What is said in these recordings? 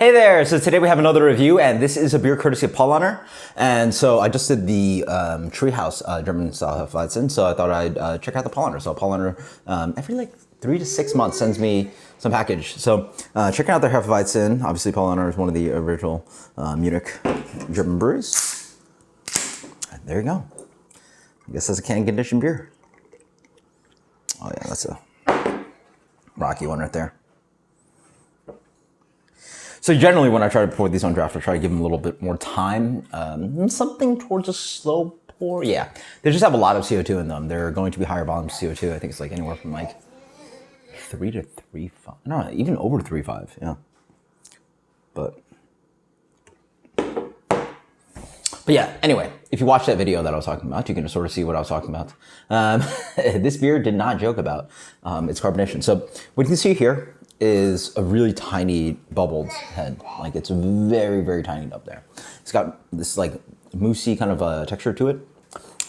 Hey there! So today we have another review, and this is a beer courtesy of Paulaner. And so I just did the Treehouse German style Hefeweizen, so I thought I'd check out the Paulaner. So Paulaner every like 3 to 6 months sends me some package. So checking out their Hefeweizen. Obviously Paulaner is one of the original Munich German breweries. And there you go. I guess that's a canned conditioned beer. Oh yeah, that's a rocky one right there. So generally when I try to pour these on draft, I try to give them a little bit more time. Something towards a slow pour. Yeah, they just have a lot of CO2 in them. They're going to be higher volumes of CO2. I think it's like anywhere from like 3 to 3.5. No, even over 3.5, yeah. But yeah, anyway, if you watch that video that I was talking about, you can sort of see what I was talking about. This beer did not joke about its carbonation. So what you can see here is a really tiny bubbled head. Like it's very, very tiny up there. It's got this like moussey kind of texture to it.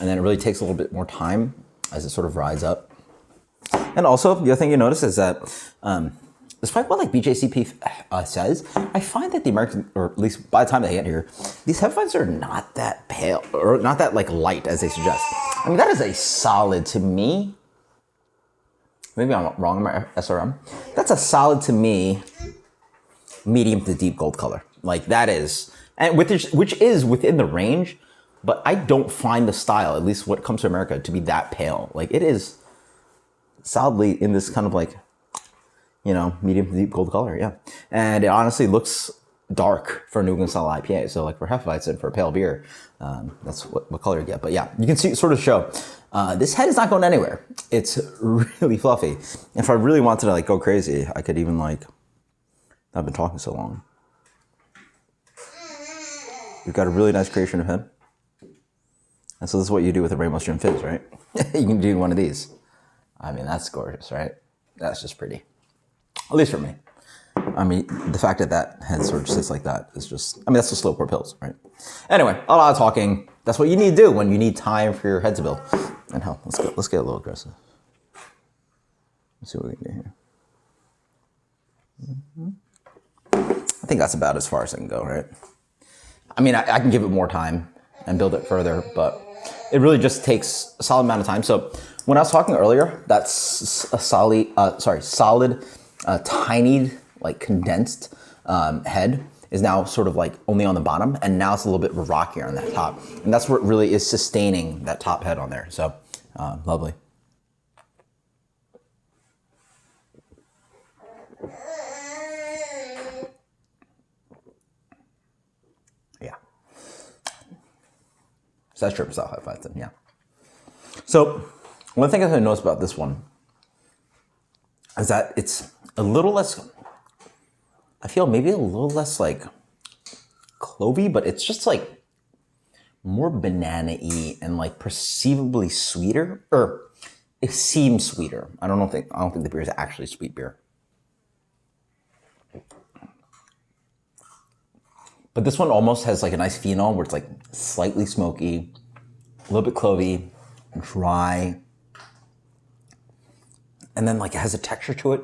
And then it really takes a little bit more time as it sort of rides up. And also the other thing you notice is that, despite what like BJCP says, I find that the American, or at least by the time they get here, these Hefeweizens are not that pale or not that like light as they suggest. I mean, that is a solid to me. Maybe I'm wrong in my SRM. That's a solid to me, medium to deep gold color. Like that is, and which is within the range, but I don't find the style, at least what comes to America, to be that pale. Like it is solidly in this kind of like, you know, medium to deep gold color, yeah. And it honestly looks dark for a New England style IPA. So like for Hefeweizen, for a pale beer, that's what color you get. But yeah, you can see sort of show. This head is not going anywhere. It's really fluffy. If I really wanted to like go crazy, I could even like, I've been talking so long. You've got a really nice creation of head. And so this is what you do with a Rainbow Stream Fizz, right? You can do one of these. I mean, that's gorgeous, right? That's just pretty. At least for me. I mean, the fact that that head sort of sits like that is just, I mean, that's the slow pour pills, right? Anyway, a lot of talking. That's what you need to do when you need time for your head to build. And hell, let's get a little aggressive. Let's see what we can do here. I think that's about as far as I can go, right? I mean, I can give it more time and build it further, but it really just takes a solid amount of time. So when I was talking earlier, that's a solid, tiny, like condensed head is now sort of like only on the bottom, and now it's a little bit rockier on that top. And that's what really is sustaining that top head on there. So lovely. Yeah. So that's German style Hefeweizen, yeah. So one thing I noticed about this one is that it's a little less, I feel maybe a little less like clovey, but it's just like more banana-y and like perceivably sweeter, or it seems sweeter. I don't think the beer is actually sweet beer. But this one almost has like a nice phenol where it's like slightly smoky, a little bit clovey, dry, and then like it has a texture to it.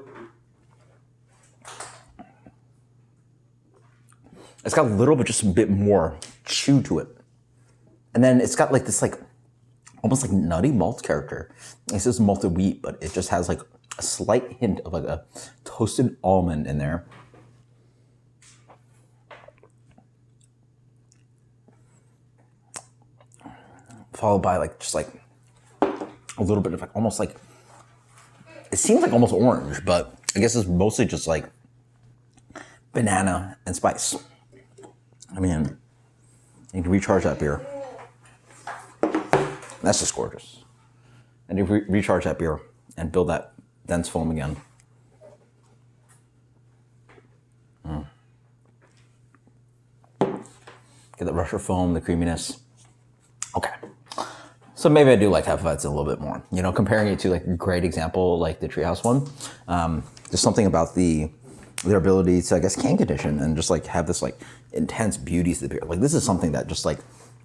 It's got a little bit, just a bit more chew to it. And then it's got like this like, almost like nutty malt character. It says malted wheat, but it just has like a slight hint of like a toasted almond in there. Followed by like, just like a little bit of like, almost like, it seems like almost orange, but I guess it's mostly just like banana and spice. I mean, you can recharge that beer. That's just gorgeous. And you recharge that beer and build that dense foam again. Get the rush of foam, the creaminess. Okay. So maybe I do like Hefeweizen a little bit more. You know, comparing it to like a great example like the Treehouse one. There's something about their ability to, I guess, can condition and just like have this like intense beauty to the beer. Like this is something that just like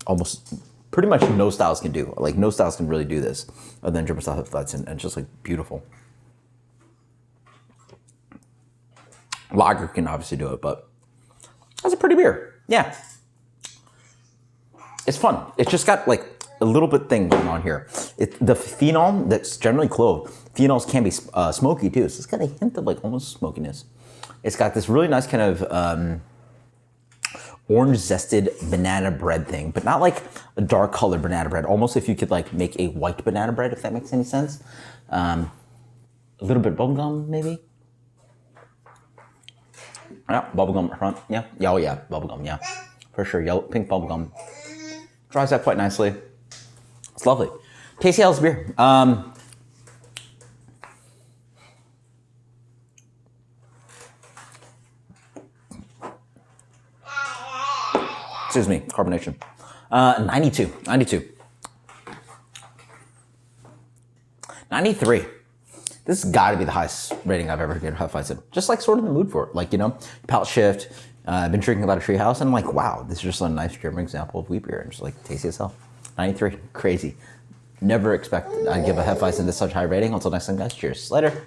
almost pretty much no styles can do. Like no styles can really do this other than German style Hefeweizen, and it's just like beautiful. Lager can obviously do it, but That's a pretty beer. Yeah. It's fun. It's just got like a little bit thing going on here. The phenol that's generally clove. Phenols can be smoky too. So it's got a hint of like almost smokiness. It's got this really nice kind of orange zested banana bread thing, but not like a dark colored banana bread. Almost if you could like make a white banana bread, if that makes any sense. A little bit of bubblegum maybe. Yeah, bubblegum up front. Yeah, oh yeah, bubblegum, yeah. For sure, yellow, pink bubblegum. Dries out quite nicely. It's lovely. Tasty Alice beer. Excuse me, carbonation. 92. 93. This has got to be the highest rating I've ever given Hefeweizen. Just like sort of in the mood for it. Like, you know, palate shift. I've been drinking a lot of Treehouse and I'm like, wow, this is just a nice German example of wheat beer and just like tasty as hell. 93, crazy. Never expect I'd give a Hefeweizen this such high rating. Until next time, guys, cheers. Later.